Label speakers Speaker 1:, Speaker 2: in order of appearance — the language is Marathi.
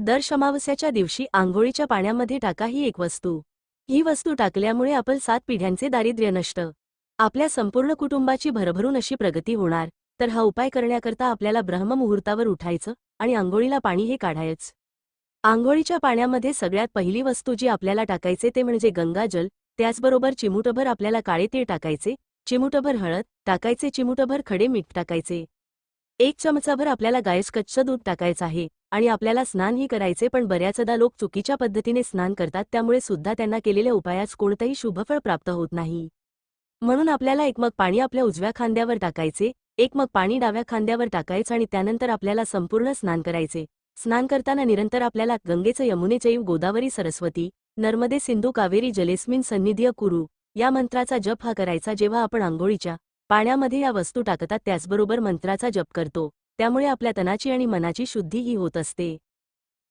Speaker 1: दर अमावस्याच्या दिवशी आंघोळीच्या पाण्यामध्ये टाका ही एक वस्तू. ही वस्तू टाकल्यामुळे आपण 7 पिढ्यांचे दारिद्र्य नष्ट, आपल्या संपूर्ण कुटुंबाची भरभरून अशी प्रगती होणार. तर हा उपाय करण्याकरता आपल्याला ब्रह्ममुहूर्तावर उठायचं आणि आंघोळीला पाणी हे काढायचं. आंघोळीच्या पाण्यामध्ये सगळ्यात पहिली वस्तू जी आपल्याला टाकायचे ते म्हणजे गंगाजल. त्याचबरोबर चिमूटभर आपल्याला काळे तीळ टाकायचे, चिमूटभर हळद टाकायचे, चिमूटभर खडे मीठ टाकायचे. 1 चमचाभर आपल्याला गायस कच्चं दूध टाकायचं आहे आणि आपल्याला स्नानही करायचे. पण बऱ्याचदा लोक चुकीच्या पद्धतीने स्नान करतात, त्यामुळे सुद्धा त्यांना केलेल्या उपायास कोणतंही शुभफळ प्राप्त होत नाही. म्हणून आपल्याला 1 मग पाणी आपल्या उजव्या खांद्यावर टाकायचे, 1 मग पाणी डाव्या खांद्यावर टाकायचं आणि त्यानंतर आपल्याला संपूर्ण स्नान करायचे. स्नान करताना निरंतर आपल्याला गंगेचं, यमुनेचैव गोदावरी सरस्वती नर्मदे सिंधू कावेरी जलेस्मिन सन्निधिय कुरु या मंत्राचा जप हा करायचा जेव्हा आपण आंघोळीच्या पाण्यामध्ये या वस्तू टाकतात. त्याचबरोबर मंत्राचा जप करतो, त्यामुळे आपल्या तनाची आणि मनाची शुद्धी ही होत असते.